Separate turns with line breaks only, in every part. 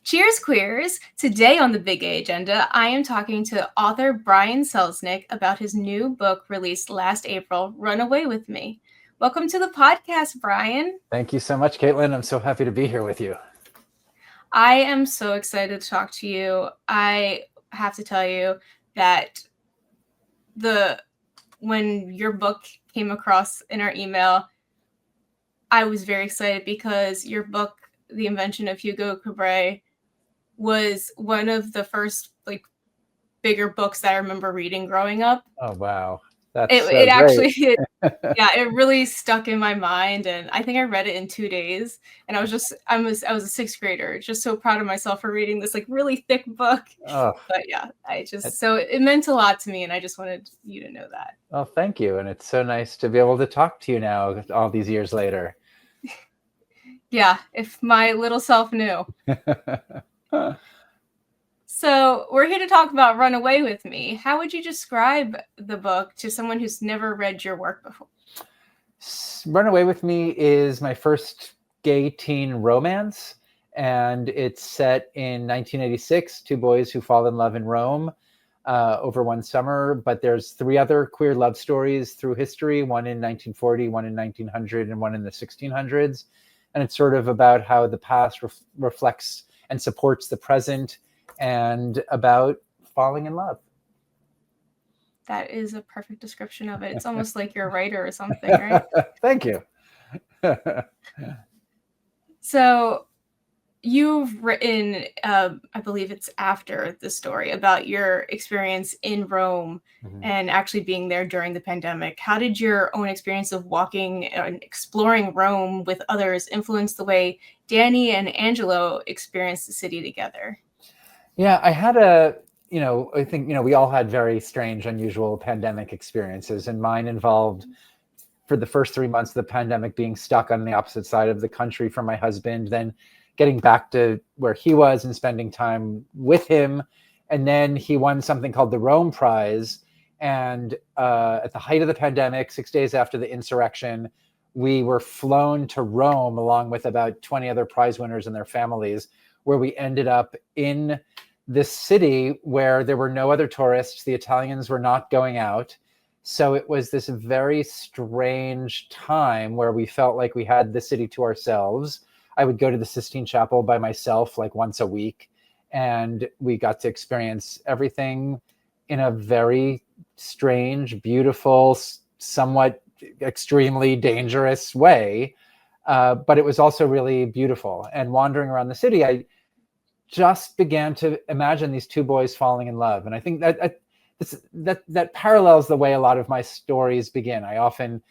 Cheers, queers! Today on the Big A Agenda, I am talking to author Brian Selznick about his new book released last April, Run Away With Me. Welcome to the podcast, Brian.
Thank you so much, Caitlin. I'm so happy to be here with you.
I am so excited to talk to you. I have to tell you that when your book came across in our email, I was very excited because your book, The Invention of Hugo Cabret, was one of the first bigger books that I remember reading growing up.
Oh, wow. That's
it
so
actually
great.
it really stuck in my mind, and I think I read it in 2 days, and I was a sixth grader, just so proud of myself for reading this really thick book.
Oh,
but yeah, so it meant a lot to me, and I just wanted you to know that.
well, thank you. And it's so nice to be able to talk to you now all these years later.
Yeah, if my little self knew. So we're here to talk about Run Away With Me. How would you describe the book to someone who's never read your work before?
Run Away With Me is my first gay teen romance, and it's set in 1986, two boys who fall in love in Rome over one summer. But there's three other queer love stories through history, one in 1940, one in 1900, and one in the 1600s. And it's sort of about how the past reflects and supports the present, and about falling in love.
That is a perfect description of it. It's almost like you're a writer or something, right?
Thank you.
So you've written, I believe it's after the story, about your experience in Rome and actually being there during the pandemic. How did your own experience of walking and exploring Rome with others influence the way Danny and Angelo experienced the city together?
Yeah, I had I think, we all had very strange, unusual pandemic experiences, and mine involved, for the first 3 months of the pandemic, being stuck on the opposite side of the country from my husband, then getting back to where he was and spending time with him. And then he won something called the Rome Prize. And at the height of the pandemic, 6 days after the insurrection, we were flown to Rome along with about 20 other prize winners and their families, where we ended up in this city where there were no other tourists. The Italians were not going out. So it was this very strange time where we felt like we had the city to ourselves. I would go to the Sistine Chapel by myself once a week, and we got to experience everything in a very strange, beautiful, somewhat extremely dangerous way. But it was also really beautiful. And wandering around the city, I just began to imagine these two boys falling in love. And I think that parallels the way a lot of my stories begin. I often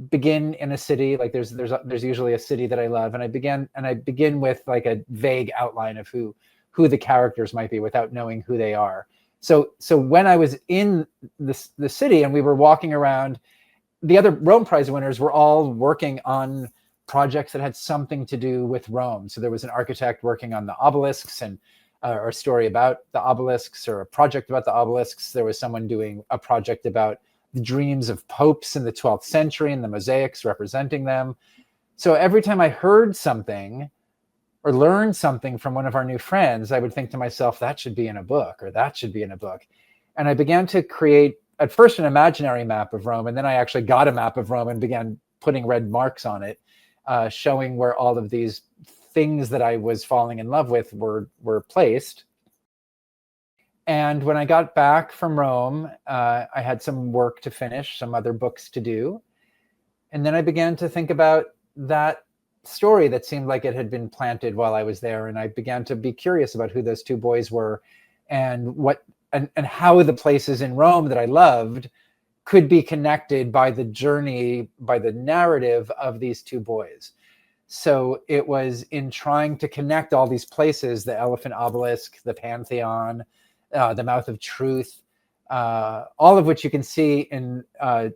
begin in a city, there's usually a city that I love, and I begin with a vague outline of who the characters might be without knowing who they are. So when I was in the city and we were walking around, the other Rome Prize winners were all working on projects that had something to do with Rome. So there was an architect working on the obelisks and or a story about the obelisks, or a project about the obelisks. There was someone doing a project about the dreams of popes in the 12th century and the mosaics representing them. So every time I heard something or learned something from one of our new friends, I would think to myself, that should be in a book, or that should be in a book. And I began to create, at first, an imaginary map of Rome, and then I actually got a map of Rome and began putting red marks on it, showing where all of these things that I was falling in love with were placed. And when I got back from Rome, I had some work to finish, some other books to do. And then I began to think about that story that seemed like it had been planted while I was there. And I began to be curious about who those two boys were, and how the places in Rome that I loved could be connected by the journey, by the narrative of these two boys. So it was in trying to connect all these places, the Elephant Obelisk, the Pantheon, the Mouth of Truth, all of which you can see in,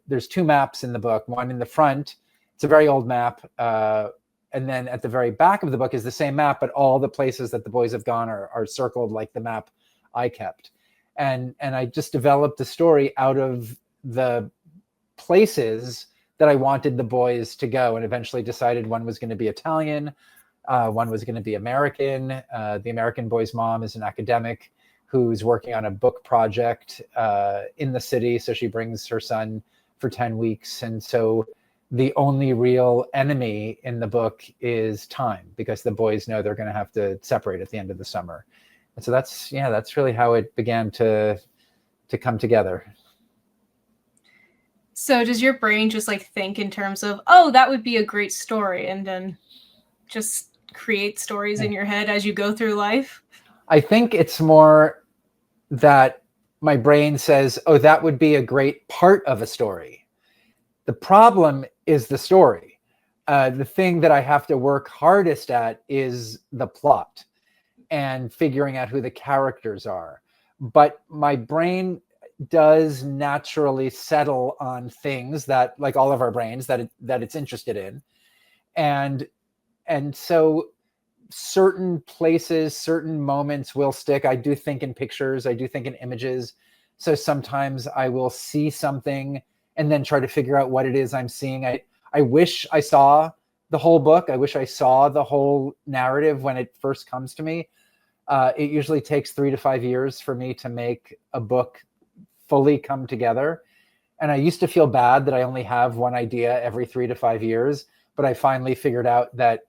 there's two maps in the book, one in the front, it's a very old map, and then at the very back of the book is the same map, but all the places that the boys have gone are circled like the map I kept. And I just developed a story out of the places that I wanted the boys to go, and eventually decided one was going to be Italian, One was going to be American. The American boy's mom is an academic who's working on a book project in the city. So she brings her son for 10 weeks. And so the only real enemy in the book is time, because the boys know they're going to have to separate at the end of the summer. And so that's really how it began to come together.
So does your brain just like think in terms of, oh, that would be a great story, and then just create stories in your head as you go through life?
I think it's more that my brain says, oh, that would be a great part of a story. The problem is the story. The thing that I have to work hardest at is the plot and figuring out who the characters are. But my brain does naturally settle on things that, like all of our brains, that it's interested in. And so certain places, certain moments will stick. I do think in pictures, I do think in images. So sometimes I will see something and then try to figure out what it is I'm seeing. I wish I saw the whole book. I wish I saw the whole narrative when it first comes to me. It usually takes 3 to 5 years for me to make a book fully come together. And I used to feel bad that I only have one idea every 3 to 5 years, but I finally figured out that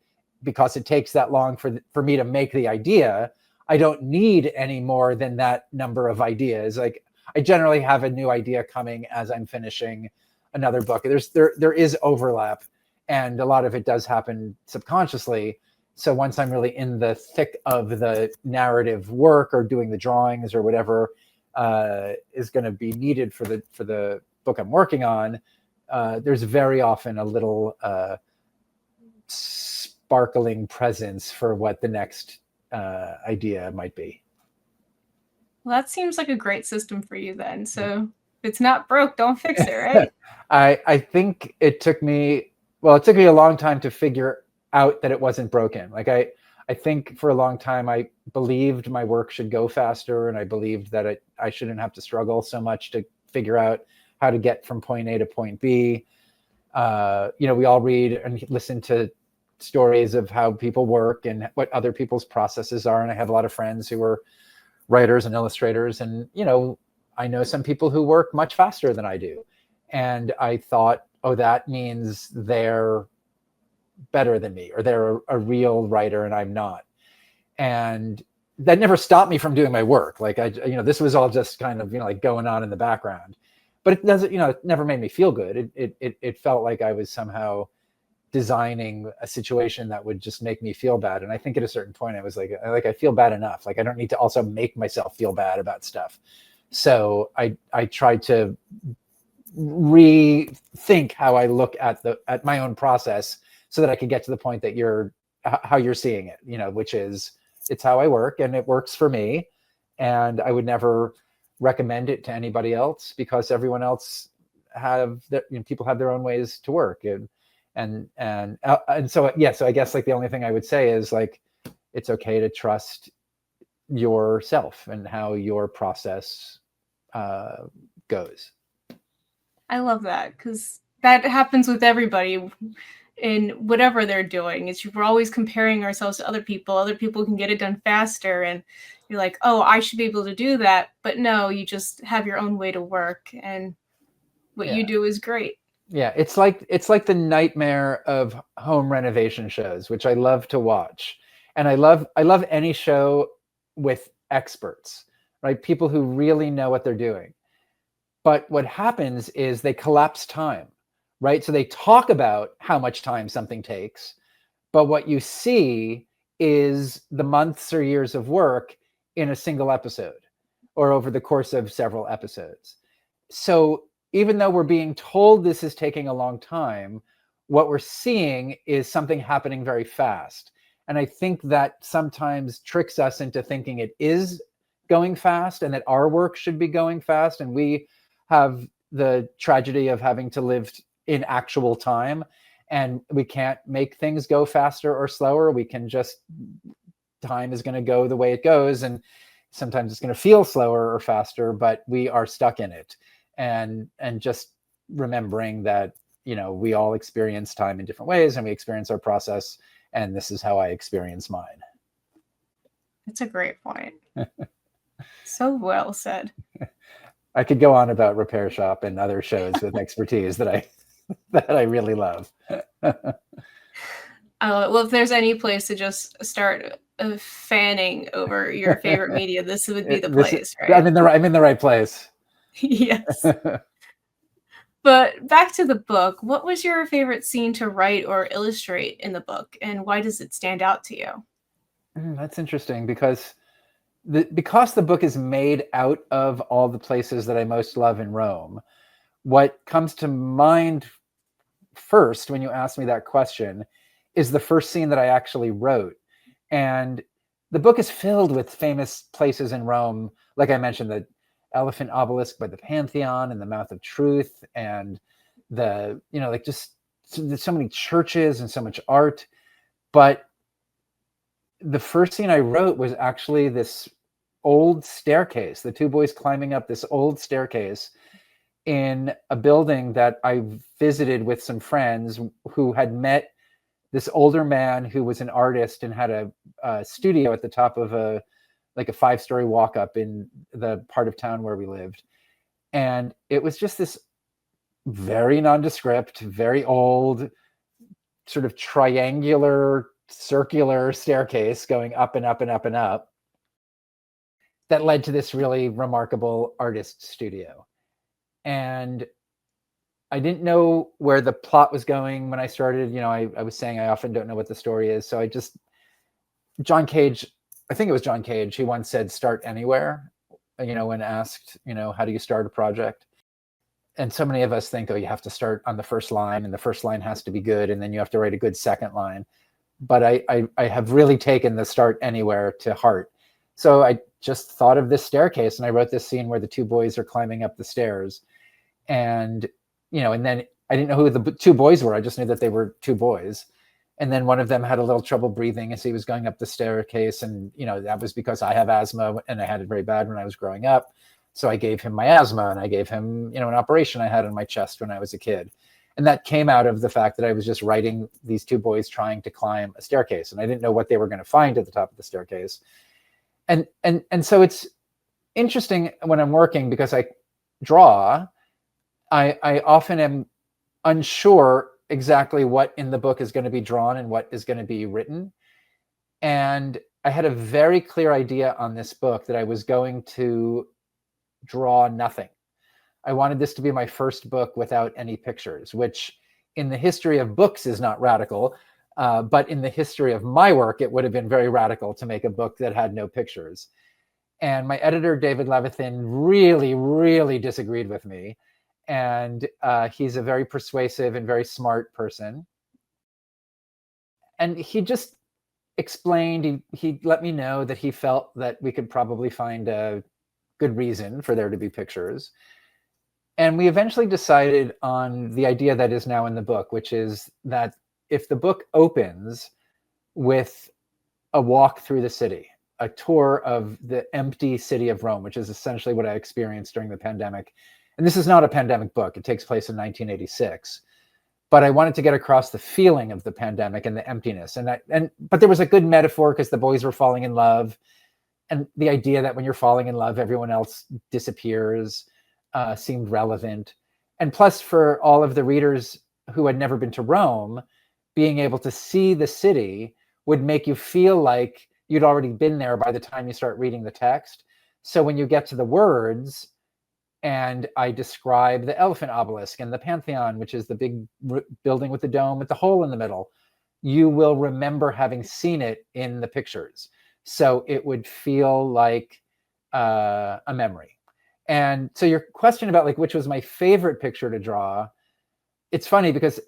because it takes that long for me to make the idea, I don't need any more than that number of ideas. Like, I generally have a new idea coming as I'm finishing another book. There is overlap, and a lot of it does happen subconsciously. So once I'm really in the thick of the narrative work or doing the drawings or whatever is going to be needed for the book I'm working on, there's very often a little sparkling presence for what the next idea might be.
Well, that seems like a great system for you then. So if it's not broke, don't fix it, right?
I think it took me a long time to figure out that it wasn't broken. Like I think for a long time I believed my work should go faster, and I believed that I shouldn't have to struggle so much to figure out how to get from point A to point B. We all read and listen to stories of how people work and what other people's processes are. And I have a lot of friends who are writers and illustrators. And, I know some people who work much faster than I do. And I thought, oh, that means they're better than me, or they're a real writer and I'm not. And that never stopped me from doing my work. Like this was all just kind of, like going on in the background, but it doesn't, it never made me feel good. It felt like I was somehow designing a situation that would just make me feel bad. And I think at a certain point I was like, I feel bad enough. Like, I don't need to also make myself feel bad about stuff. So I tried to rethink how I look at my own process so that I could get to the point that how you're seeing it, which is, it's how I work and it works for me. And I would never recommend it to anybody else, because everyone else people have their own ways to work. And so, yeah, so I guess like the only thing I would say is like, it's okay to trust yourself and how your process goes.
I love that, because that happens with everybody in whatever they're doing. We're always comparing ourselves to other people. Other people can get it done faster, and you're like, oh, I should be able to do that. But no, you just have your own way to work, and what you do is great.
Yeah, it's like the nightmare of home renovation shows, which I love to watch. And I love any show with experts, right? People who really know what they're doing. But what happens is they collapse time, right? So they talk about how much time something takes, but what you see is the months or years of work in a single episode or over the course of several episodes. So even though we're being told this is taking a long time, what we're seeing is something happening very fast. And I think that sometimes tricks us into thinking it is going fast and that our work should be going fast. And we have the tragedy of having to live in actual time, and we can't make things go faster or slower. We can just, time is going to go the way it goes. And sometimes it's going to feel slower or faster, but we are stuck in it. And just remembering that, we all experience time in different ways, and we experience our process, and this is how I experience mine.
That's a great point. So well said.
I could go on about Repair Shop and other shows with expertise that I really love.
Well, if there's any place to just start fanning over your favorite media, this would be the place, right?
I'm in the right place.
Yes. But back to the book, what was your favorite scene to write or illustrate in the book, and why does it stand out to you?
That's interesting because the book is made out of all the places that I most love in Rome. What comes to mind first when you ask me that question is the first scene that I actually wrote. And the book is filled with famous places in Rome. Like I mentioned, the elephant obelisk by the Pantheon and the Mouth of Truth, and just there's so many churches and so much art. But the first scene I wrote was actually this old staircase, the two boys climbing up this old staircase in a building that I visited with some friends who had met this older man who was an artist and had a studio at the top of a 5-story walk up in the part of town where we lived. And it was just this very nondescript, very old, sort of triangular, circular staircase going up and up and up and up that led to this really remarkable artist studio. And I didn't know where the plot was going when I started. I was saying I often don't know what the story is. So John Cage, I think it was John Cage, he once said, start anywhere, when asked, how do you start a project? And so many of us think, you have to start on the first line, and the first line has to be good, and then you have to write a good second line. But I have really taken the start anywhere to heart. So I just thought of this staircase, and I wrote this scene where the two boys are climbing up the stairs. And, and then I didn't know who the two boys were. I just knew that they were two boys. And then one of them had a little trouble breathing as he was going up the staircase. And, that was because I have asthma, and I had it very bad when I was growing up. So I gave him my asthma, and I gave him, an operation I had on my chest when I was a kid. And that came out of the fact that I was just writing these two boys trying to climb a staircase. And I didn't know what they were going to find at the top of the staircase. And so it's interesting when I'm working, because I draw, I often am unsure exactly what in the book is going to be drawn and what is going to be written. And I had a very clear idea on this book that I was going to draw nothing. I wanted this to be my first book without any pictures, which in the history of books is not radical. But in the history of my work, it would have been very radical to make a book that had no pictures. And my editor, David Levithan, really, really disagreed with me. And he's a very persuasive and very smart person. And he just explained, he let me know that he felt that we could probably find a good reason for there to be pictures. And we eventually decided on the idea that is now in the book, which is that if the book opens with a walk through the city, a tour of the empty city of Rome, which is essentially what I experienced during the pandemic. And this is not a pandemic book. It takes place in 1986. But I wanted to get across the feeling of the pandemic and the emptiness. But there was a good metaphor because the boys were falling in love. And the idea that when you're falling in love, everyone else disappears seemed relevant. And plus, for all of the readers who had never been to Rome, being able to see the city would make you feel like you'd already been there by the time you start reading the text. So when you get to the words, and I describe the elephant obelisk and the Pantheon, which is the big building with the dome with the hole in the middle, you will remember having seen it in the pictures. So it would feel like a memory. And so your question about which was my favorite picture to draw, it's funny because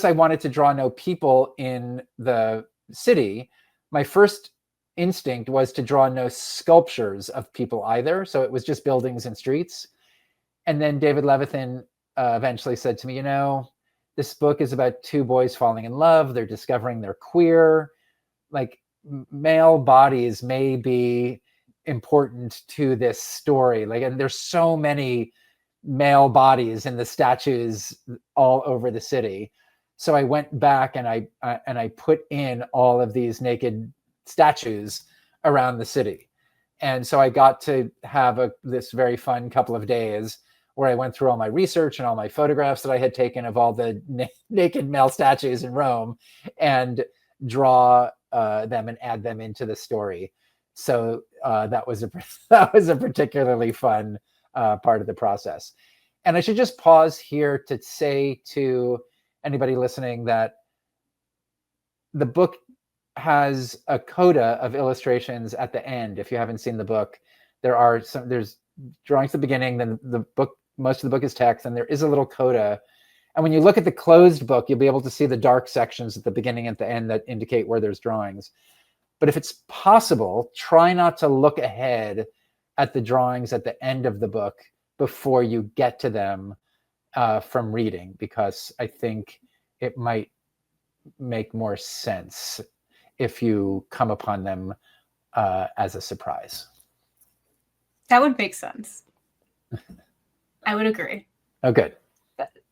I wanted to draw no people in the city, my first instinct was to draw no sculptures of people either. So it was just buildings and streets. And then David Levithan eventually said to me, this book is about two boys falling in love. They're discovering they're queer. Male bodies may be important to this story. And there's so many male bodies in the statues all over the city. So I went back and I put in all of these naked statues around the city. And so I got to have this very fun couple of days where I went through all my research and all my photographs that I had taken of all the naked male statues in Rome, and draw them and add them into the story. So that was a particularly fun part of the process. And I should just pause here to say to anybody listening that the book has a coda of illustrations at the end. If you haven't seen the book, there's drawings at the beginning, then most of the book is text, and there is a little coda. And when you look at the closed book, you'll be able to see the dark sections at the beginning and at the end that indicate where there's drawings. But if it's possible, try not to look ahead at the drawings at the end of the book before you get to them from reading, because I think it might make more sense if you come upon them as a surprise.
That would make sense. I would agree.
Oh, good.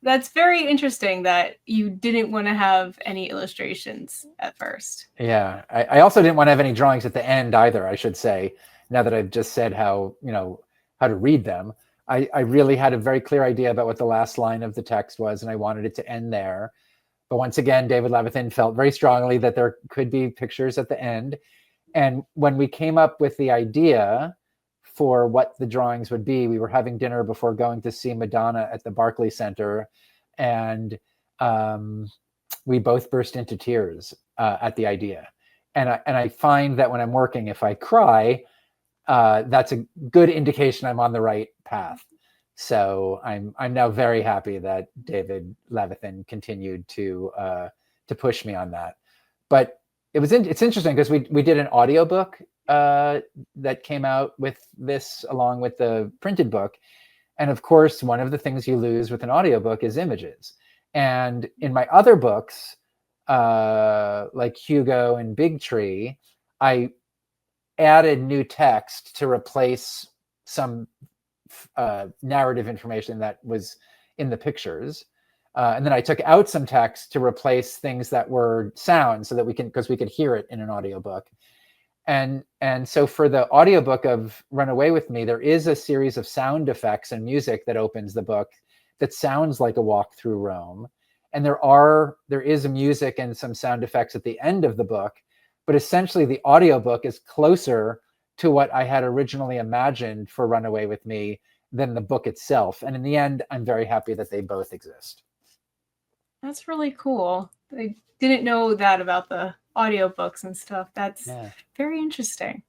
That's very interesting that you didn't want to have any illustrations at first.
Yeah, I also didn't want to have any drawings at the end either, I should say, now that I've just said how to read them. I really had a very clear idea about what the last line of the text was, and I wanted it to end there. But once again, David Levithan felt very strongly that there could be pictures at the end. And when we came up with the idea for what the drawings would be, we were having dinner before going to see Madonna at the Barclays Center, and we both burst into tears at the idea. And I find that when I'm working, if I cry, that's a good indication I'm on the right path. So I'm now very happy that David Levithan continued to push me on that. But it's interesting because we did an audiobook that came out with this along with the printed book. And of course, one of the things you lose with an audiobook is images. And in my other books, like Hugo and Big Tree, I added new text to replace some narrative information that was in the pictures. And then I took out some text to replace things that were sound so that because we could hear it in an audiobook. And so for the audiobook of Run Away With Me, there is a series of sound effects and music that opens the book that sounds like a walk through Rome. And there is a music and some sound effects at the end of the book, but essentially the audiobook is closer to what I had originally imagined for Run Away With Me than the book itself. And in the end, I'm very happy that they both exist. That's
really cool. I didn't know that about the audiobooks and stuff. That's very interesting.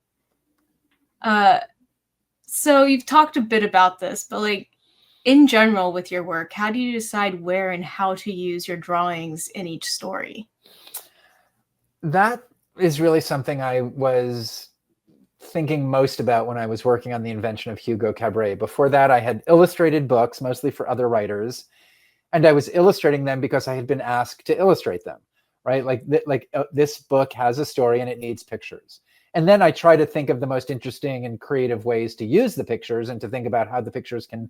So you've talked a bit about this, but like in general with your work, how do you decide where and how to use your drawings in each story?
That is really something I was thinking most about when I was working on The Invention of Hugo Cabret. Before that, I had illustrated books, mostly for other writers, and I was illustrating them because I had been asked to illustrate them, right? This book has a story and it needs pictures. And then I try to think of the most interesting and creative ways to use the pictures and to think about how the pictures can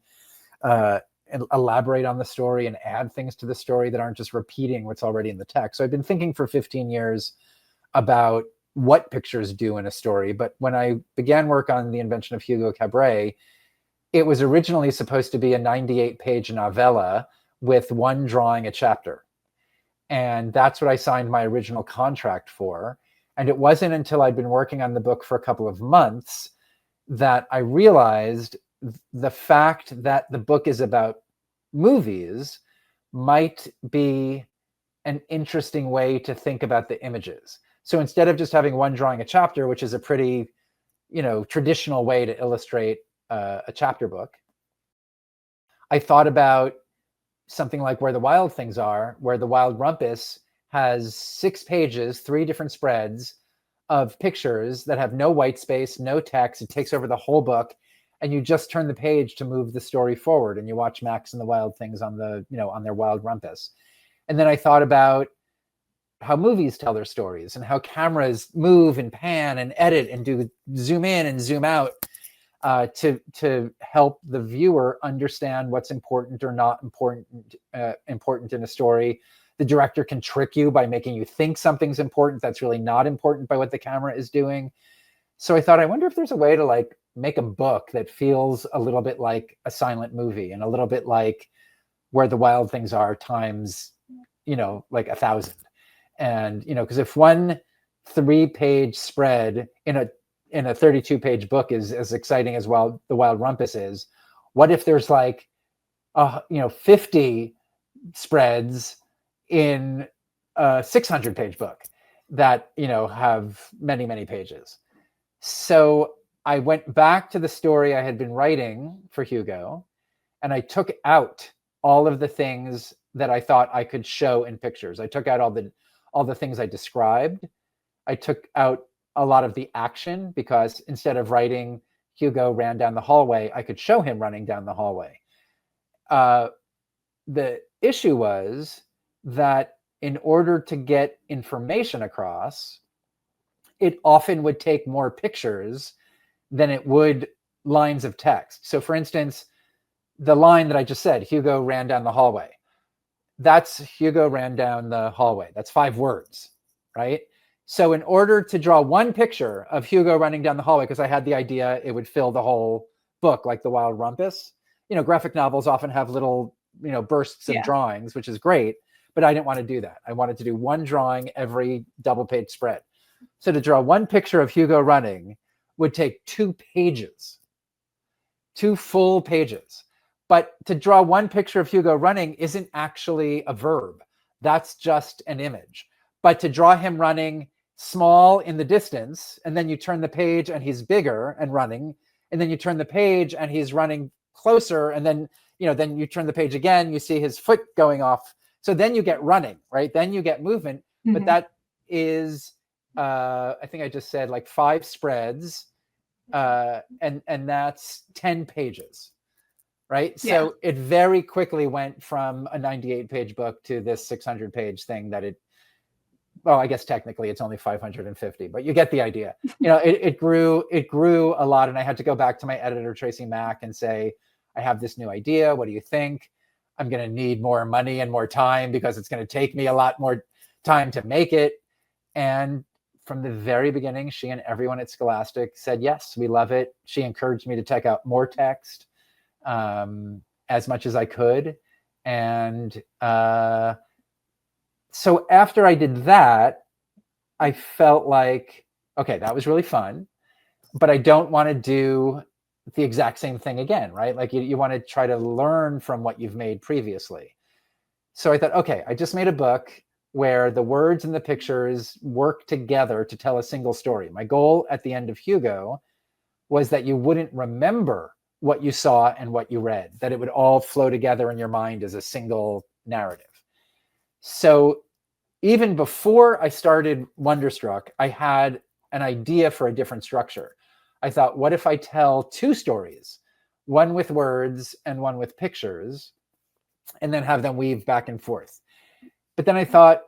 elaborate on the story and add things to the story that aren't just repeating what's already in the text. So I've been thinking for 15 years about what pictures do in a story. But when I began work on The Invention of Hugo Cabret, it was originally supposed to be a 98-page novella with one drawing a chapter. And that's what I signed my original contract for. And it wasn't until I'd been working on the book for a couple of months that I realized the fact that the book is about movies might be an interesting way to think about the images. So instead of just having one drawing a chapter, which is a pretty, traditional way to illustrate a chapter book, I thought about something like Where the Wild Things Are, where the Wild Rumpus has 6 pages, 3 different spreads of pictures that have no white space, no text. It takes over the whole book, and you just turn the page to move the story forward, and you watch Max and the Wild Things on on their Wild Rumpus. And then I thought about how movies tell their stories and how cameras move and pan and edit and do zoom in and zoom out to help the viewer understand what's important or not important in a story, the director can trick you by making you think something's important that's really not important by what the camera is doing. So I thought, I wonder if there's a way to like make a book that feels a little bit like a silent movie and a little bit like Where the Wild Things Are times, like 1,000. And, because if one 3-page spread in a 32-page book is as exciting as The Wild Rumpus is, what if there's like 50 spreads in a 600-page book that have many, many pages? So I went back to the story I had been writing for Hugo, and I took out all of the things that I thought I could show in pictures. I took out all the things I described. I took out a lot of the action, because instead of writing Hugo ran down the hallway, I could show him running down the hallway. The issue was that in order to get information across, it often would take more pictures than it would lines of text. So for instance, the line that I just said, Hugo ran down the hallway, that's Hugo ran down the hallway. That's 5 words, right? So in order to draw one picture of Hugo running down the hallway, because I had the idea it would fill the whole book like The Wild Rumpus, graphic novels often have little, bursts of drawings, which is great, but I didn't want to do that. I wanted to do one drawing every double-page spread. So to draw one picture of Hugo running would take 2 pages, 2 full pages. But to draw one picture of Hugo running isn't actually a verb. That's just an image. But to draw him running small in the distance, and then you turn the page and he's bigger and running, and then you turn the page and he's running closer, and then then you turn the page again, you see his foot going off. So then you get running, right? Then you get movement. Mm-hmm. But that is, I think I just said like 5 spreads, and that's 10 pages. Right. Yeah. So it very quickly went from a 98-page book to this 600-page thing that I guess technically it's only 550, but you get the idea. It grew a lot. And I had to go back to my editor, Tracy Mack, and say, I have this new idea. What do you think? I'm going to need more money and more time because it's going to take me a lot more time to make it. And from the very beginning, she and everyone at Scholastic said, yes, we love it. She encouraged me to take out more text as much as I could. And so after I did that, I felt like, okay, that was really fun, but I don't want to do the exact same thing again, right? Like you want to try to learn from what you've made previously. So I thought, okay, I just made a book where the words and the pictures work together to tell a single story. My goal at the end of Hugo was that you wouldn't remember what you saw and what you read, that it would all flow together in your mind as a single narrative. So even before I started Wonderstruck, I had an idea for a different structure. I thought, what if I tell 2 stories, one with words and one with pictures, and then have them weave back and forth? But then I thought,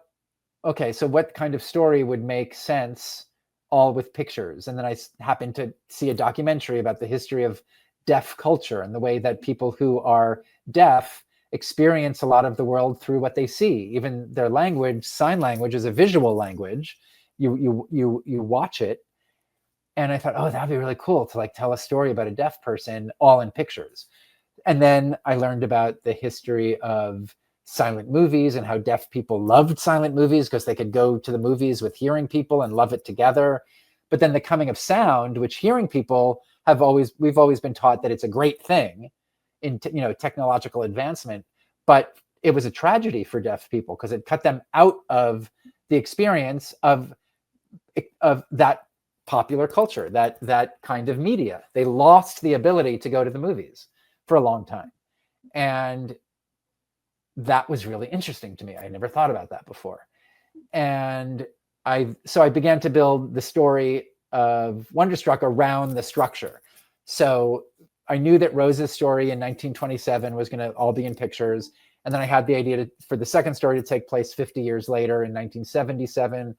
okay, so what kind of story would make sense all with pictures? And then I happened to see a documentary about the history of deaf culture and the way that people who are deaf experience a lot of the world through what they see. Even their language, sign language, is a visual language. You watch it. And I thought, oh, that'd be really cool to like tell a story about a deaf person all in pictures. And then I learned about the history of silent movies and how deaf people loved silent movies because they could go to the movies with hearing people and love it together. But then the coming of sound, which hearing people we've always been taught that it's a great thing in technological advancement, but it was a tragedy for deaf people because it cut them out of the experience of that popular culture, that kind of media. They lost the ability to go to the movies for a long time. And that was really interesting to me. I never thought about that before. And so I began to build the story of Wonderstruck around the structure. So I knew that Rose's story in 1927 was going to all be in pictures. And then I had the idea for the second story to take place 50 years later in 1977,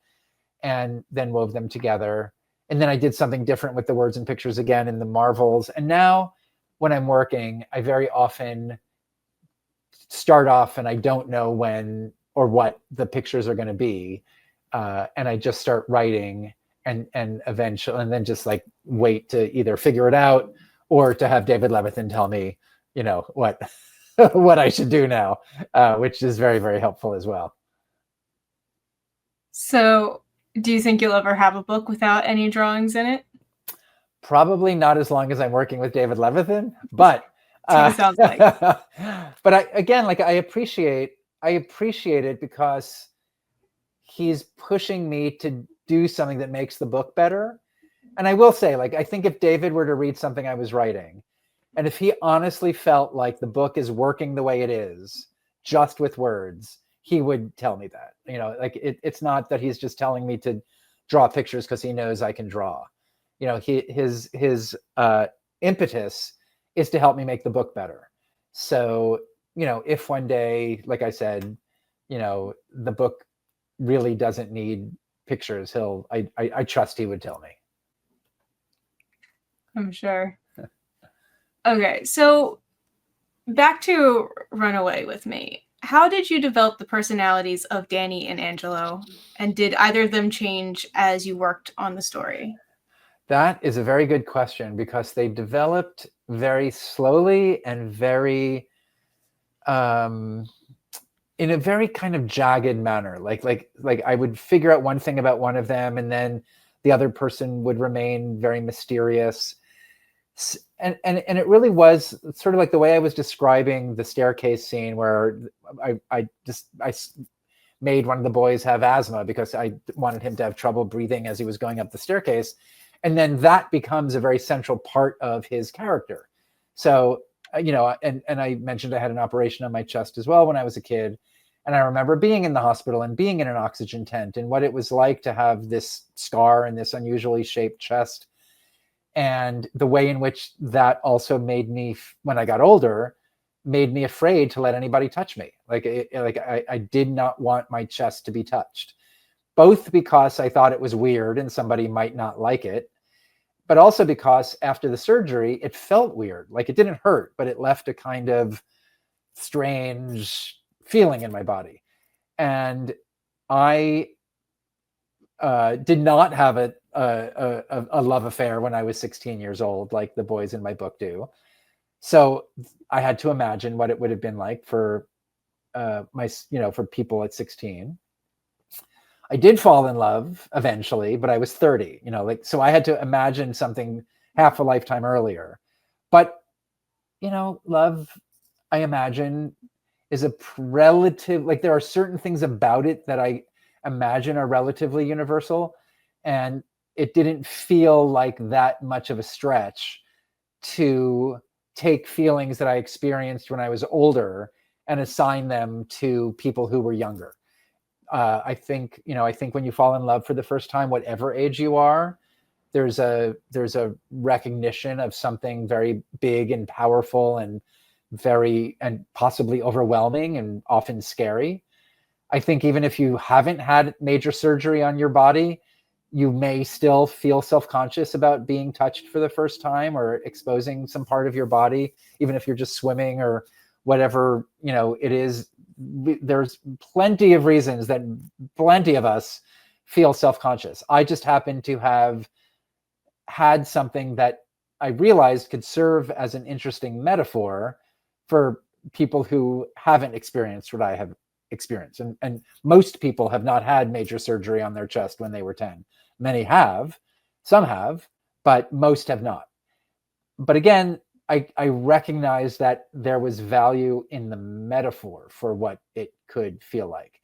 and then wove them together. And then I did something different with the words and pictures again in the Marvels. And now when I'm working, I very often start off and I don't know when or what the pictures are going to be. And I just start writing and eventually, and then just like wait to either figure it out or to have David Levithan tell me, what, what I should do now, which is very, very helpful as well.
So do you think you'll ever have a book without any drawings in it?
Probably not as long as I'm working with David Levithan, but
That's what it sounds like.
But I appreciate it because he's pushing me to do something that makes the book better. And I will say, I think if David were to read something I was writing, and if he honestly felt like the book is working the way it is, just with words, he would tell me that. It's not that he's just telling me to draw pictures because he knows I can draw. His impetus is to help me make the book better. So, if one day, like I said, the book really doesn't need pictures, I trust he would tell me.
I'm sure. Okay, so back to Run Away With Me. How did you develop the personalities of Danny and Angelo? And did either of them change as you worked on the story?
That is a very good question, because they developed very slowly and very, in a very kind of jagged manner. Like I would figure out one thing about one of them, and then the other person would remain very mysterious. And it really was sort of like the way I was describing the staircase scene, where I made one of the boys have asthma because I wanted him to have trouble breathing as he was going up the staircase. And then that becomes a very central part of his character. So, and I mentioned I had an operation on my chest as well when I was a kid. And I remember being in the hospital and being in an oxygen tent, and what it was like to have this scar and this unusually shaped chest. And the way in which that also made me, when I got older, made me afraid to let anybody touch me. I did not want my chest to be touched, both because I thought it was weird and somebody might not like it, but also because after the surgery, it felt weird. Like, it didn't hurt, but it left a kind of strange feeling in my body. And I did not have a love affair when I was 16 years old, like the boys in my book do. So I had to imagine what it would have been like for for people at 16. I did fall in love eventually, but I was 30, so I had to imagine something half a lifetime earlier. But, love, I imagine, is a relative, there are certain things about it that I imagine are relatively universal. And it didn't feel like that much of a stretch to take feelings that I experienced when I was older and assign them to people who were younger. I think when you fall in love for the first time, whatever age you are, there's a recognition of something very big and powerful and possibly overwhelming and often scary. I think even if you haven't had major surgery on your body, you may still feel self-conscious about being touched for the first time or exposing some part of your body, even if you're just swimming or whatever, it is. There's plenty of reasons that plenty of us feel self-conscious. I just happen to have had something that I realized could serve as an interesting metaphor for people who haven't experienced what I have experienced. And most people have not had major surgery on their chest when they were 10. Many have, some have, but most have not. But again, I recognize that there was value in the metaphor for what it could feel like.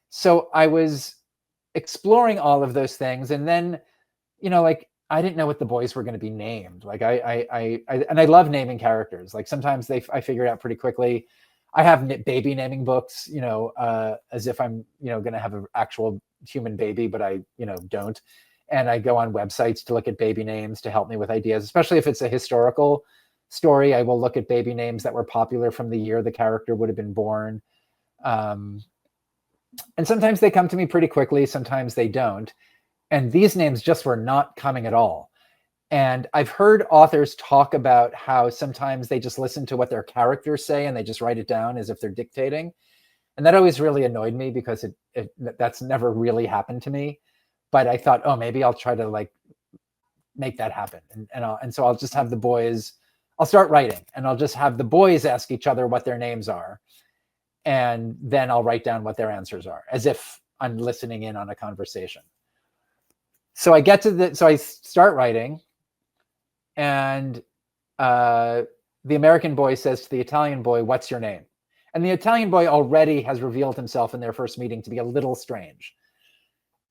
So I was exploring all of those things. And then, I didn't know what the boys were going to be named. And I love naming characters. Sometimes I figure it out pretty quickly. I have baby naming books, as if I'm, going to have an actual human baby, but I, don't. And I go on websites to look at baby names to help me with ideas, especially if it's a historical story. I will look at baby names that were popular from the year the character would have been born. And sometimes they come to me pretty quickly. Sometimes they don't. And these names just were not coming at all. And I've heard authors talk about how sometimes they just listen to what their characters say and they just write it down as if they're dictating. And that always really annoyed me because that's never really happened to me. But I thought, oh, maybe I'll try to like make that happen. And so I'll just have the boys, I'll start writing and I'll just have the boys ask each other what their names are. And then I'll write down what their answers are, as if I'm listening in on a conversation. So I start writing, and the American boy says to the Italian boy, "What's your name?" And the Italian boy already has revealed himself in their first meeting to be a little strange.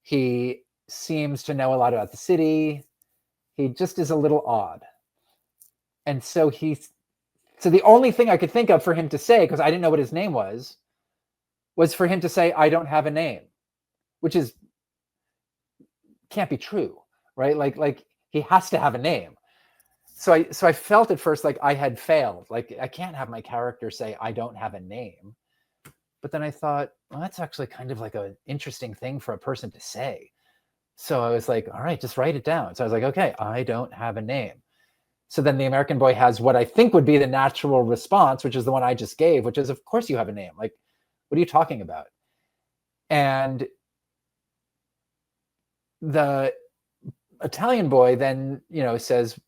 He seems to know a lot about the city. He just is a little odd. And so the only thing I could think of for him to say, because I didn't know what his name was for him to say, "I don't have a name," which can't be true, right? Like he has to have a name. So I felt at first like I had failed. Like I can't have my character say, "I don't have a name." But then I thought, well, that's actually kind of like an interesting thing for a person to say. So I was like, all right, just write it down. So I was like, okay, "I don't have a name." So then the American boy has what I think would be the natural response, which is the one I just gave, which is, "Of course you have a name. Like, what are you talking about?" And the Italian boy then, says,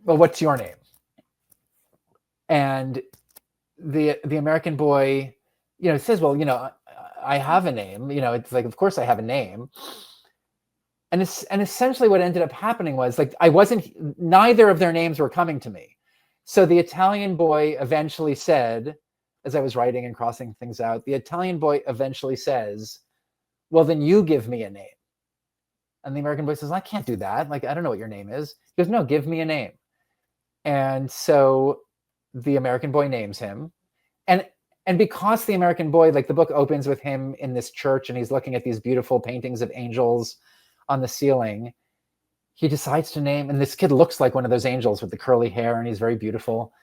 "Well, what's your name?" And the American boy, says, "Well, I have a name. It's like, of course I have a name." And essentially what ended up happening was like, neither of their names were coming to me. So the Italian boy eventually said, as I was writing and crossing things out, the Italian boy eventually says, "Well, then you give me a name." And the American boy says, "I can't do that. Like, I don't know what your name is." He goes, "No, give me a name." And so the American boy names him. And because the American boy, like the book opens with him in this church and he's looking at these beautiful paintings of angels on the ceiling, he decides to name, and this kid looks like one of those angels with the curly hair and he's very beautiful.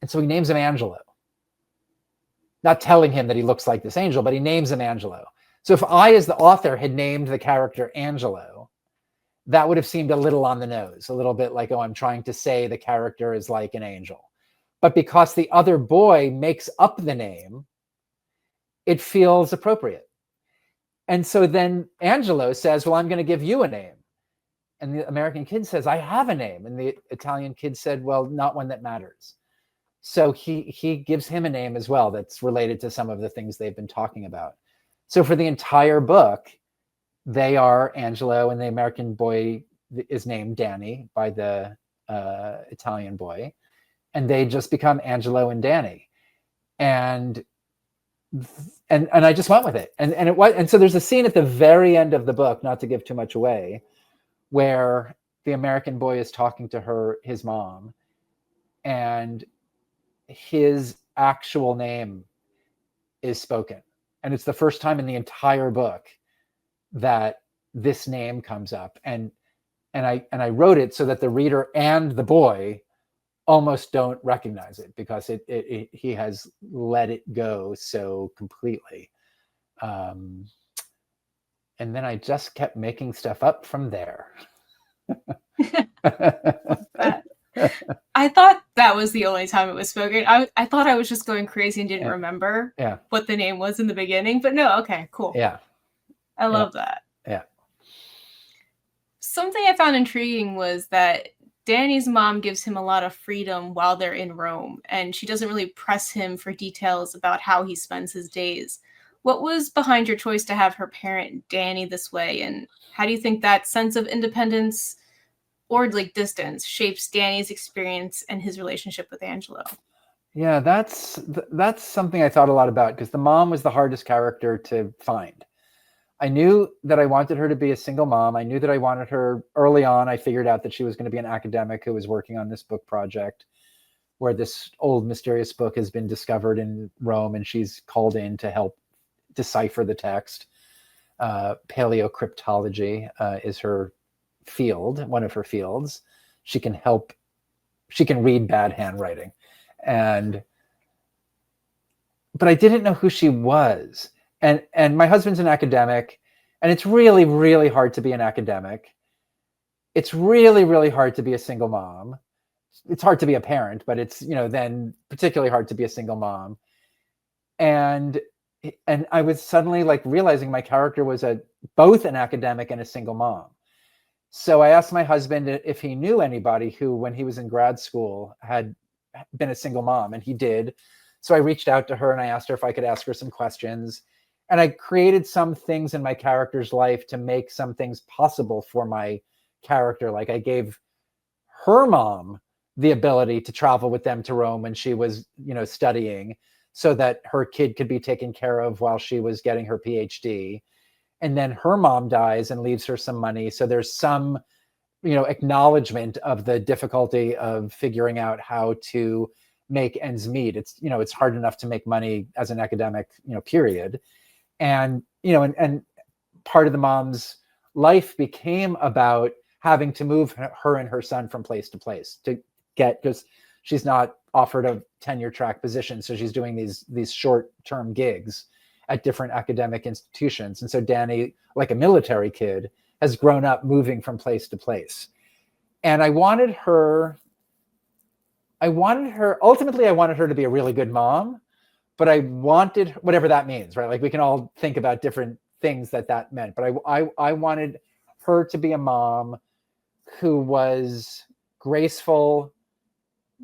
And so he names him Angelo. Not telling him that he looks like this angel, but he names him Angelo. So if I, as the author, had named the character Angelo, that would have seemed a little on the nose, a little bit like, oh, I'm trying to say the character is like an angel. But because the other boy makes up the name, it feels appropriate. And so then Angelo says, "Well, I'm going to give you a name." And the American kid says, "I have a name." And the Italian kid said, "Well, not one that matters." So he gives him a name as well that's related to some of the things they've been talking about. So for the entire book, they are Angelo, and the American boy is named Danny by the Italian boy. And they just become Angelo and Danny. And I just went with it. And so there's a scene at the very end of the book, not to give too much away, where the American boy is talking to his mom, and his actual name is spoken. And it's the first time in the entire book that this name comes up. And I wrote it so that the reader and the boy almost don't recognize it, because he has let it go so completely. And then I just kept making stuff up from there.
I thought that was the only time it was spoken. I thought I was just going crazy and didn't remember what the name was in the beginning. But no, okay, cool.
Yeah.
I love that.
Yeah.
Something I found intriguing was that Danny's mom gives him a lot of freedom while they're in Rome, and she doesn't really press him for details about how he spends his days. What was behind your choice to have her parent Danny this way, and how do you think that sense of independence or like distance shapes Danny's experience and his relationship with Angelo?
Yeah, that's something I thought a lot about, because the mom was the hardest character to find. I knew that I wanted her to be a single mom. I knew that I wanted her early on. I figured out that she was going to be an academic who was working on this book project where this old mysterious book has been discovered in Rome, and she's called in to help decipher the text. Paleocryptology is her field, one of her fields. She can read bad handwriting. But I didn't know who she was. And my husband's an academic, and it's really, really hard to be an academic. It's really, really hard to be a single mom. it's hard to be a parent, but it's, then particularly hard to be a single mom. And I was suddenly like realizing my character was both an academic and a single mom. So I asked my husband if he knew anybody who, when he was in grad school, had been a single mom, and he did. So I reached out to her and I asked her if I could ask her some questions. And I created some things in my character's life to make some things possible for my character. Like I gave her mom the ability to travel with them to Rome when she was, studying, so that her kid could be taken care of while she was getting her PhD. And then her mom dies and leaves her some money. So there's some, acknowledgement of the difficulty of figuring out how to make ends meet. It's hard enough to make money as an academic, period. And, and part of the mom's life became about having to move her and her son from place to place because she's not offered a tenure track position. So she's doing these short-term gigs at different academic institutions. And so Danny, like a military kid, has grown up moving from place to place. And ultimately I wanted her to be a really good mom, but I wanted, whatever that means, right? Like we can all think about different things that meant, but I wanted her to be a mom who was graceful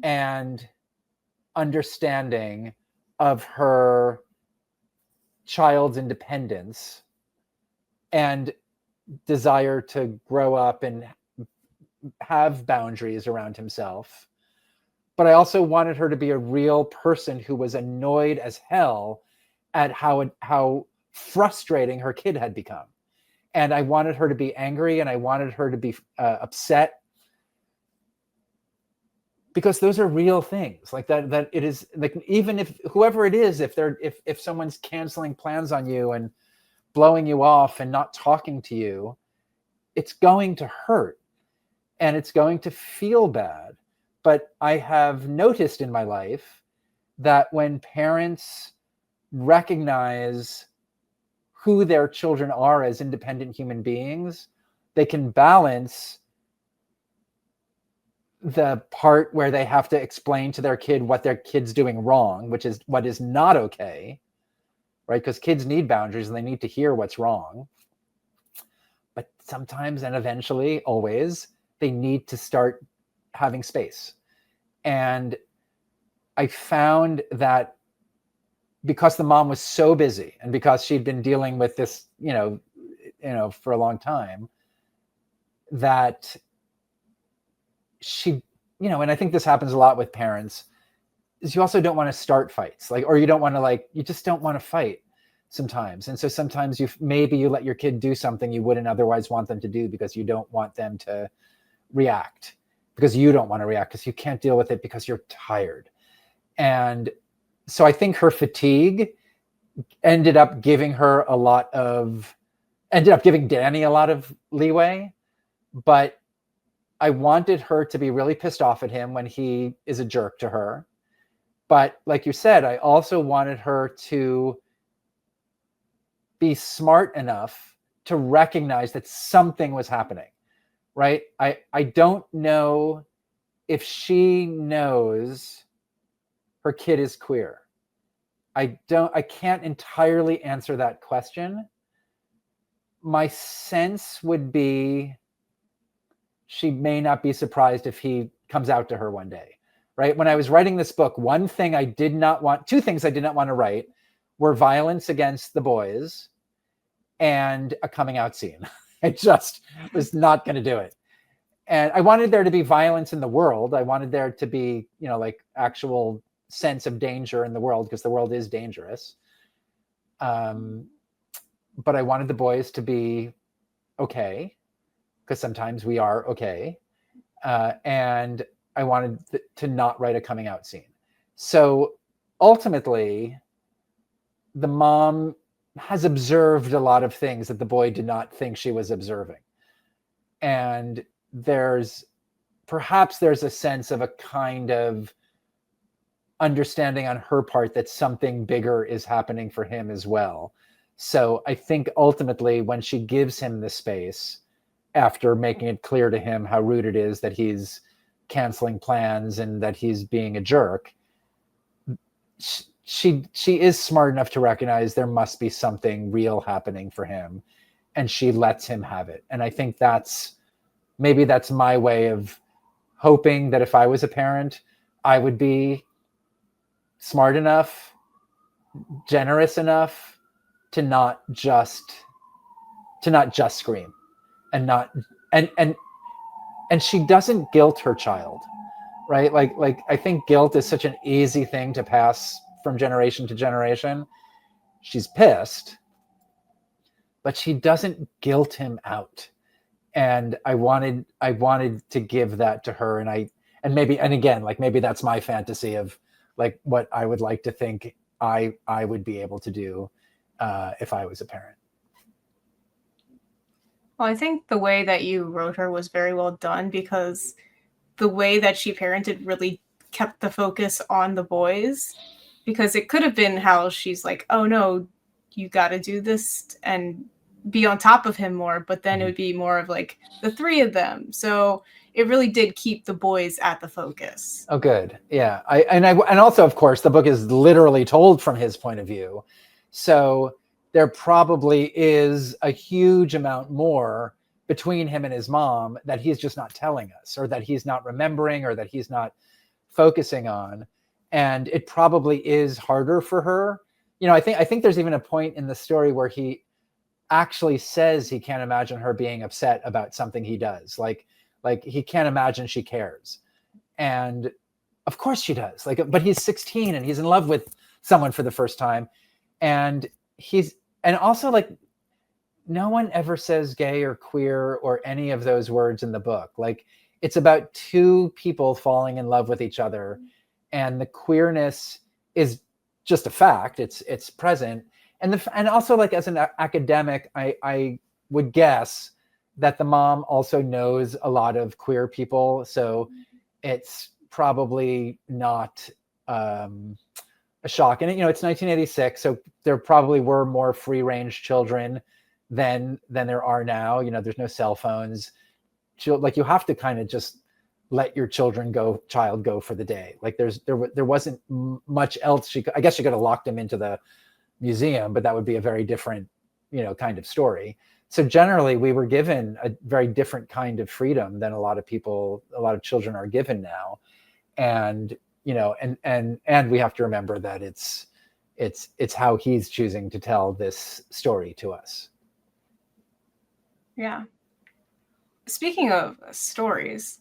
and understanding of her child's independence and desire to grow up and have boundaries around himself. But I also wanted her to be a real person who was annoyed as hell at how frustrating her kid had become. And I wanted her to be angry, and I wanted her to be upset, because those are real things. Like that it is, like, even if whoever it is, if someone's canceling plans on you and blowing you off and not talking to you, it's going to hurt and it's going to feel bad. But I have noticed in my life that when parents recognize who their children are as independent human beings, they can balance the part where they have to explain to their kid what their kid's doing wrong, which is what is not okay, right? Because kids need boundaries and they need to hear what's wrong. But sometimes, and eventually, always, they need to start having space. And I found that because the mom was so busy and because she'd been dealing with this, for a long time, that she, and I think this happens a lot with parents, is you also don't want to start fights, or you don't want to, you just don't want to fight sometimes. And so sometimes you let your kid do something you wouldn't otherwise want them to do because you don't want them to react, because you don't want to react, because you can't deal with it because you're tired. And so I think her fatigue ended up giving Danny a lot of leeway, but I wanted her to be really pissed off at him when he is a jerk to her. But like you said, I also wanted her to be smart enough to recognize that something was happening, right? I don't know if she knows her kid is queer. I can't entirely answer that question. My sense would be she may not be surprised if he comes out to her one day, right? When I was writing this book, two things I did not want to write were violence against the boys and a coming out scene. I just was not going to do it. And I wanted there to be violence in the world. I wanted there to be, actual sense of danger in the world, because the world is dangerous. But I wanted the boys to be okay, because sometimes we are okay. And I wanted to not write a coming out scene. So ultimately, the mom has observed a lot of things that the boy did not think she was observing. And perhaps there's a sense of a kind of understanding on her part that something bigger is happening for him as well. So I think ultimately, when she gives him the space, after making it clear to him how rude it is that he's canceling plans and that he's being a jerk, she is smart enough to recognize there must be something real happening for him, and she lets him have it. And I think maybe that's my way of hoping that if I was a parent, I would be smart enough, generous enough to not just scream, and not and she doesn't guilt her child, right? Like I think guilt is such an easy thing to pass from generation to generation. She's pissed, but she doesn't guilt him out. And I wanted to give that to her. And maybe that's my fantasy of like what I would like to think I would be able to do if I was a parent.
Well, I think the way that you wrote her was very well done, because the way that she parented really kept the focus on the boys, because it could have been how she's like, oh no, you got to do this and be on top of him more, but then it would be more of like the three of them. So it really did keep the boys at the focus.
Oh, good. Yeah. And also, of course, the book is literally told from his point of view. So there probably is a huge amount more between him and his mom that he's just not telling us, or that he's not remembering, or that he's not focusing on. And it probably is harder for her. You know, I think there's even a point in the story where he actually says he can't imagine her being upset about something he does. Like he can't imagine she cares. And of course she does. But he's 16 and he's in love with someone for the first time. And also like no one ever says gay or queer or any of those words in the book. Like it's about two people falling in love with each other, and the queerness is just a fact. It's present. And also, like, as an academic, I would guess that the mom also knows a lot of queer people. So it's probably not a shock. And, it's 1986. So there probably were more free range children than there are now. There's no cell phones. Like, you have to kind of just let your child go for the day. Like there wasn't much else. I guess she could have locked him into the museum, but that would be a very different, kind of story. So generally we were given a very different kind of freedom than a lot of children are given now. And, and we have to remember that it's how he's choosing to tell this story to us.
Yeah. Speaking of stories,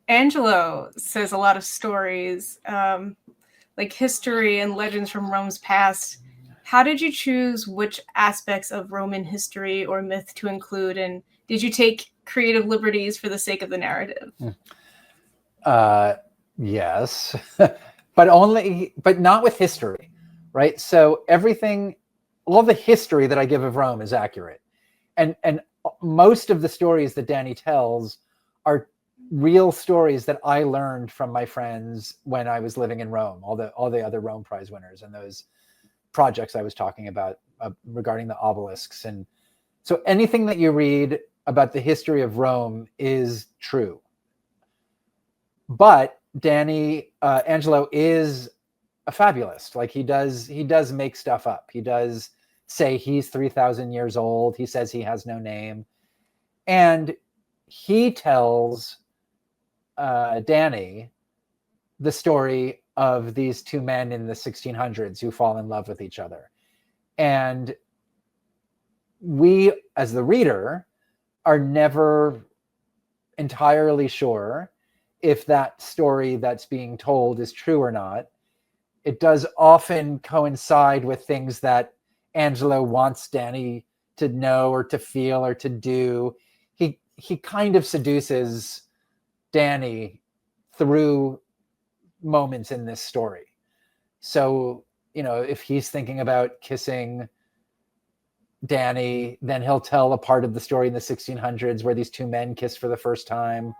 Angelo says a lot of stories, like history and legends from Rome's past. How did you choose which aspects of Roman history or myth to include? And did you take creative liberties for the sake of the narrative?
Yes, but not with history, right? So all the history that I give of Rome is accurate. And most of the stories that Danny tells are real stories that I learned from my friends when I was living in Rome, all the other Rome Prize winners and those projects I was talking about regarding the obelisks. And so anything that you read about the history of Rome is true. But Angelo is a fabulist. Like he does make stuff up. He does say he's 3,000 years old. He says he has no name. And he tells Danny the story of these two men in the 1600s who fall in love with each other. And we, as the reader, are never entirely sure if that story that's being told is true or not. It does often coincide with things that Angelo wants Danny to know or to feel or to do. He kind of seduces Danny through moments in this story. So, if he's thinking about kissing Danny, then he'll tell a part of the story in the 1600s where these two men kissed for the first time,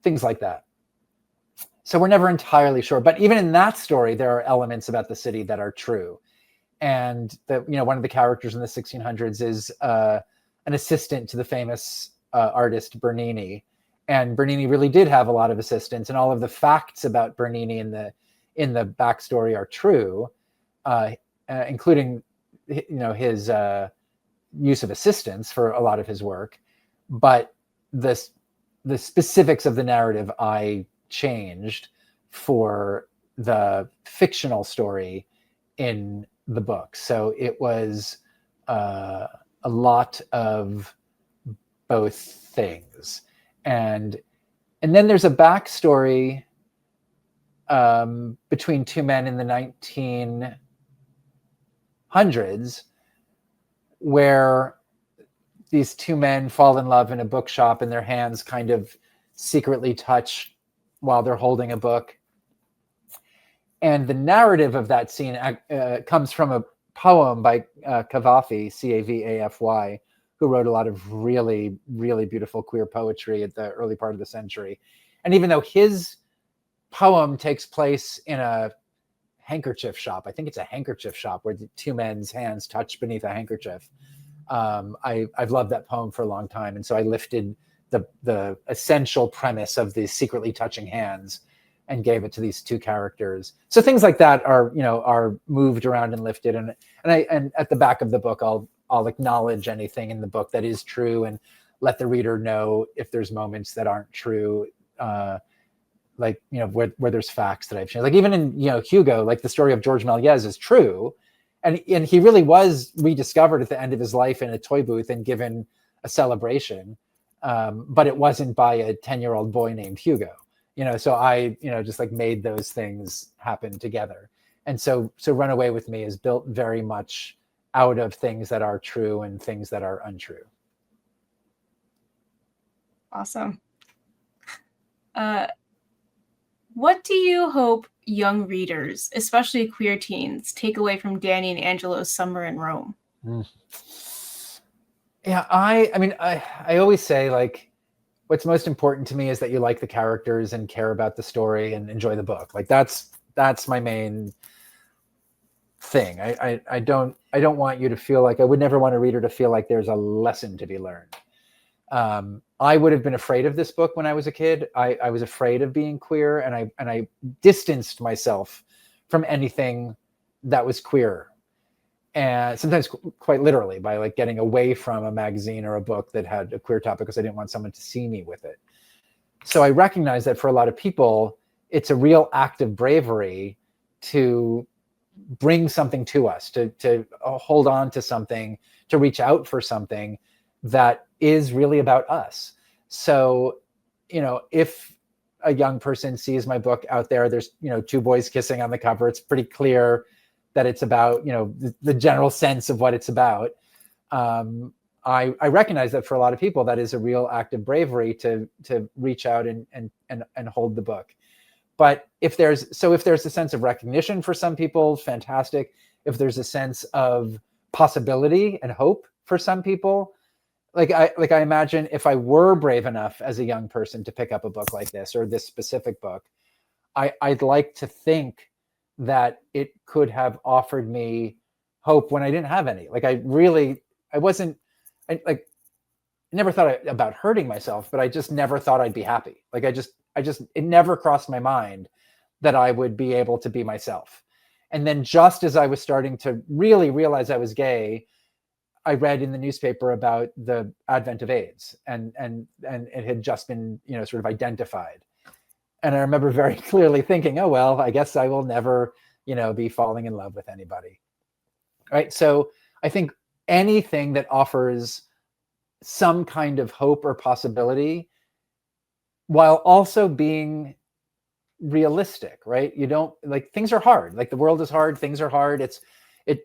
things like that. So we're never entirely sure. But even in that story, there are elements about the city that are true. And one of the characters in the 1600s is an assistant to the famous artist Bernini. And Bernini really did have a lot of assistance, and all of the facts about Bernini in the backstory are true, including his use of assistance for a lot of his work. But the specifics of the narrative I changed for the fictional story in the book. So it was a lot of both things. And then there's a backstory between two men in the 1900s where these two men fall in love in a bookshop and their hands kind of secretly touch while they're holding a book. And the narrative of that scene comes from a poem by Cavafy, Cavafy, who wrote a lot of really, really beautiful queer poetry at the early part of the century. And even though his poem takes place in a handkerchief shop, I think it's a handkerchief shop where the two men's hands touch beneath a handkerchief. I've loved that poem for a long time. And so I lifted the essential premise of the secretly touching hands and gave it to these two characters. So things like that are moved around and lifted. And at the back of the book, I'll acknowledge anything in the book that is true and let the reader know if there's moments that aren't true, where there's facts that I've changed. Like even in Hugo, like the story of George Méliès is true, and he really was rediscovered at the end of his life in a toy booth and given a celebration, but it wasn't by a 10-year-old boy named Hugo. So I just like made those things happen together, and so Run Away With Me is built very much out of things that are true and things that are untrue.
Awesome. What do you hope young readers, especially queer teens, take away from Danny and Angelo's Summer in Rome?
Yeah, I always say, like, what's most important to me is that you like the characters and care about the story and enjoy the book. Like that's my main thing. I don't want you to feel like, I would never want a reader to feel like there's a lesson to be learned. I would have been afraid of this book when I was a kid. I was afraid of being queer, and I distanced myself from anything that was queer, and sometimes quite literally by like getting away from a magazine or a book that had a queer topic because I didn't want someone to see me with it. So I recognize that for a lot of people, it's a real act of bravery to bring something to us, to hold on to something, to reach out for something that is really about us. So, if a young person sees my book out there, there's, two boys kissing on the cover. It's pretty clear that it's about, the general sense of what it's about. I recognize that for a lot of people, that is a real act of bravery to reach out and hold the book. But if there's a sense of recognition for some people, fantastic. If there's a sense of possibility and hope for some people, like I imagine if I were brave enough as a young person to pick up a book like this or this specific book, I'd like to think that it could have offered me hope when I didn't have any. Like I never thought about hurting myself, but I just never thought I'd be happy. Like it never crossed my mind that I would be able to be myself. And then just as I was starting to really realize I was gay, I read in the newspaper about the advent of AIDS, and it had just been, sort of identified. And I remember very clearly thinking, oh, well, I guess I will never, be falling in love with anybody. Right. So I think anything that offers some kind of hope or possibility while also being realistic, right? You don't, like, things are hard. Like the world is hard. Things are hard.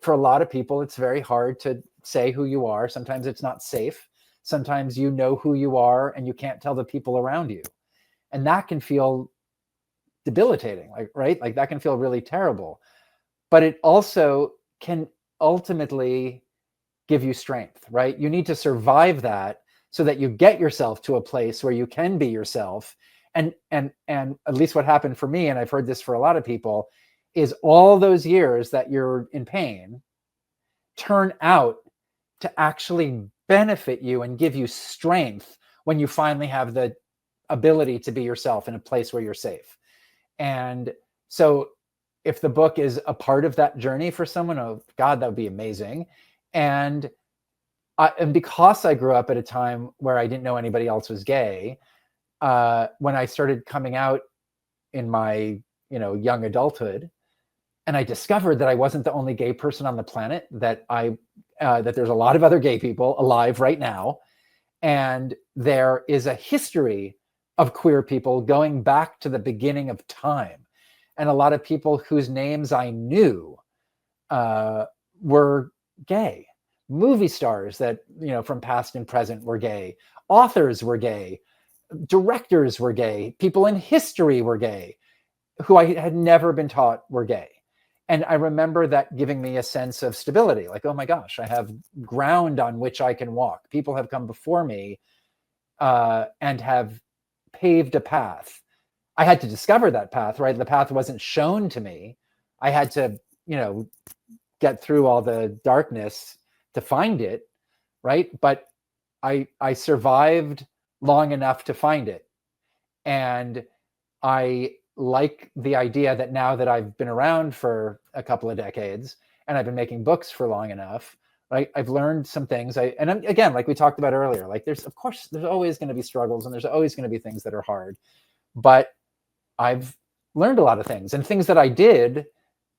For a lot of people, it's very hard to say who you are. Sometimes it's not safe. Sometimes you know who you are and you can't tell the people around you. And that can feel debilitating, right? Like that can feel really terrible. But it also can ultimately give you strength, right? You need to survive that so that you get yourself to a place where you can be yourself. And at least what happened for me, and I've heard this for a lot of people, is all those years that you're in pain turn out to actually benefit you and give you strength when you finally have the ability to be yourself in a place where you're safe. And so if the book is a part of that journey for someone, oh God, that would be amazing. And because I grew up at a time where I didn't know anybody else was gay, when I started coming out in my, young adulthood, and I discovered that I wasn't the only gay person on the planet, that that there's a lot of other gay people alive right now. And there is a history of queer people going back to the beginning of time. And a lot of people whose names I knew were gay. Movie stars that, from past and present were gay. Authors were gay. Directors were gay. People in history were gay, who I had never been taught were gay. And I remember that giving me a sense of stability, like, oh my gosh, I have ground on which I can walk. People have come before me and have paved a path. I had to discover that path, right? The path wasn't shown to me. I had to, get through all the darkness to find it, right? But I survived long enough to find it. And I like the idea that now that I've been around for a couple of decades and I've been making books for long enough, right? I've learned some things. And again, like we talked about earlier, like there's always going to be struggles and there's always going to be things that are hard, but I've learned a lot of things, and things that I did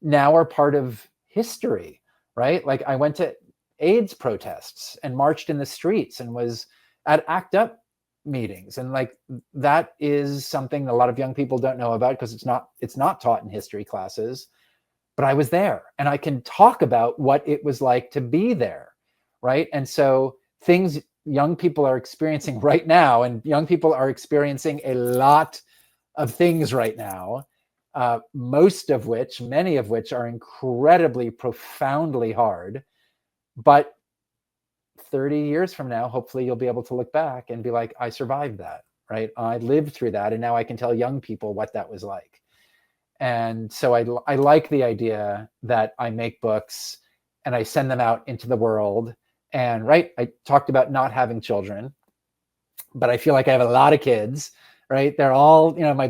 now are part of history, right? Like I went to AIDS protests and marched in the streets and was at ACT UP meetings, and like that is something a lot of young people don't know about because it's not taught in history classes. But I was there, and I can talk about what it was like to be there, right? And so things young people are experiencing right now, and young people are experiencing a lot of things right now, many of which are incredibly, profoundly hard. But 30 years from now, hopefully you'll be able to look back and be like, I survived that, right? I lived through that. And now I can tell young people what that was like. And so I like the idea that I make books and I send them out into the world. And right, I talked about not having children, but I feel like I have a lot of kids, right? They're all, my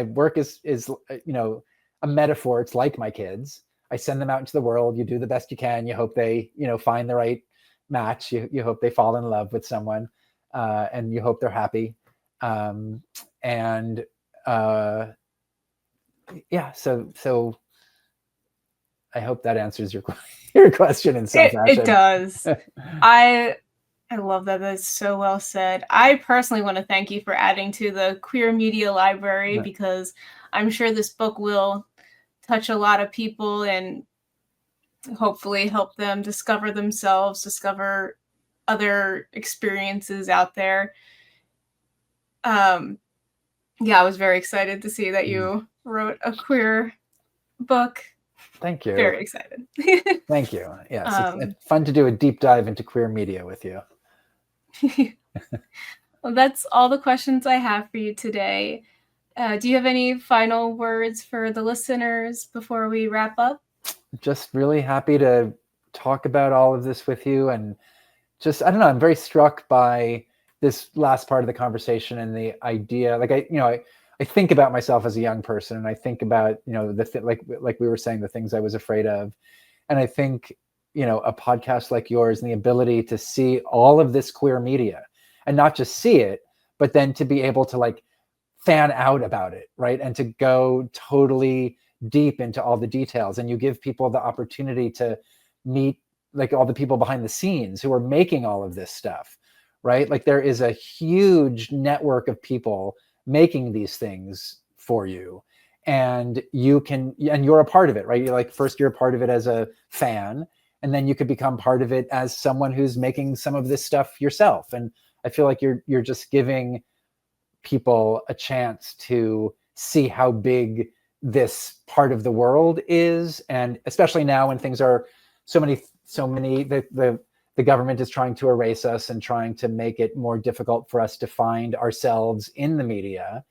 work is a metaphor. It's like my kids. I send them out into the world. You do the best you can. You hope they, find the right match. You hope they fall in love with someone, and you hope they're happy. Yeah. So I hope that answers your question in some fashion.
It does. I love that. That's so well said. I personally want to thank you for adding to the queer media library, because I'm sure this book will touch a lot of people and hopefully help them discover themselves, discover other experiences out there. Yeah, I was very excited to see that you wrote a queer book.
Thank you.
Very excited.
Thank you. Yes, it's fun to do a deep dive into queer media with you.
Well, that's all the questions I have for you today. Do you have any final words for the listeners before we wrap up?
Just really happy to talk about all of this with you, and just, I don't know, I'm very struck by this last part of the conversation and the idea, like I think about myself as a young person, and I think about, like we were saying, the things I was afraid of. And I think, a podcast like yours and the ability to see all of this queer media, and not just see it, but then to be able to like fan out about it, right? And to go totally deep into all the details. And you give people the opportunity to meet like all the people behind the scenes who are making all of this stuff, right? Like there is a huge network of people making these things for you, and you're a part of it, right? You're like, first you're a part of it as a fan, and then you could become part of it as someone who's making some of this stuff yourself. And I feel like you're just giving people a chance to see how big this part of the world is. And especially now when things are so many, the government is trying to erase us and trying to make it more difficult for us to find ourselves in the media.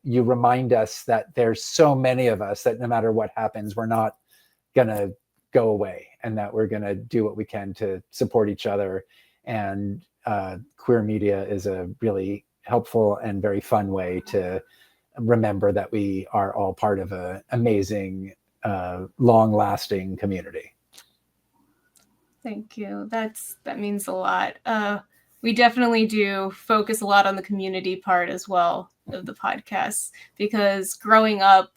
You remind us that there's so many of us that no matter what happens, we're not gonna go away, and that we're gonna do what we can to support each other. And queer media is a really helpful and very fun way to remember that we are all part of an amazing, long-lasting community.
Thank you. That means a lot. We definitely do focus a lot on the community part as well of the podcast, because growing up,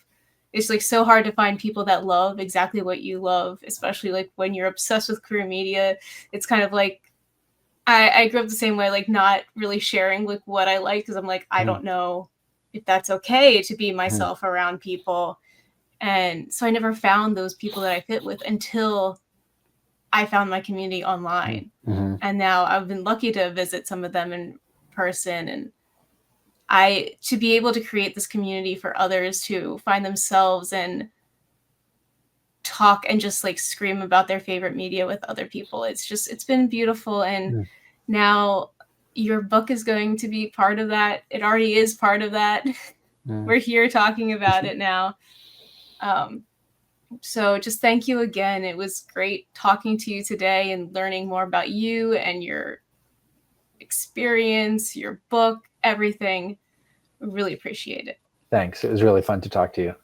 it's like so hard to find people that love exactly what you love, especially like when you're obsessed with queer media. It's kind of like, I grew up the same way, like not really sharing like what I like, because I'm like, I don't know if that's okay to be myself around people. And so I never found those people that I fit with until I found my community online. And now I've been lucky to visit some of them in person, and to be able to create this community for others to find themselves and talk and just like scream about their favorite media with other people. It's been beautiful. And now your book is going to be part of that. It already is part of that. We're here talking about it now. So just thank you again. It was great talking to you today and learning more about you and your experience, your book, everything. I really appreciate it.
Thanks. It was really fun to talk to you.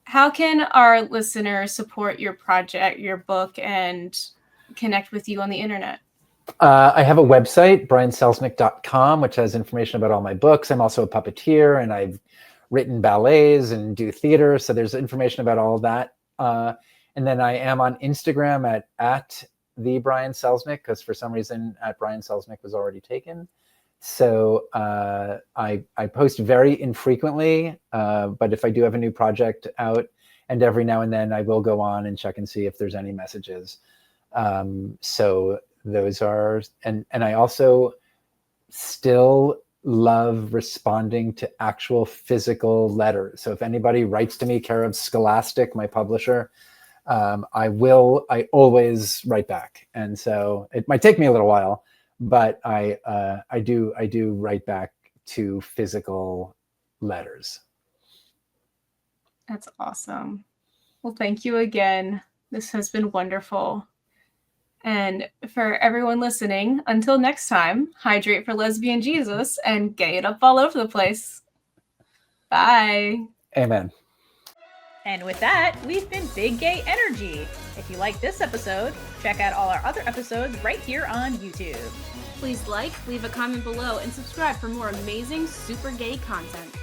How can our listeners support your project, your book, and connect with you on the internet?
I have a website, brianselznick.com, which has information about all my books. I'm also a puppeteer, and I've written ballets and do theater. So there's information about all of that. And then I am on Instagram at the Brian Selznick, because for some reason at Brian Selznick was already taken. So I post very infrequently, but if I do have a new project out, and every now and then I will go on and check and see if there's any messages. So those are, and I also still love responding to actual physical letters. So if anybody writes to me, care of Scholastic, my publisher, I always write back. And so it might take me a little while, but I do write back to physical letters.
That's awesome. Well, thank you again. This has been wonderful. And for everyone listening, until next time, hydrate for lesbian Jesus and gay it up all over the place. Bye.
Amen.
And with that, we've been Big Gay Energy. If you like this episode, check out all our other episodes right here on YouTube.
Please like, leave a comment below, and subscribe for more amazing super gay content.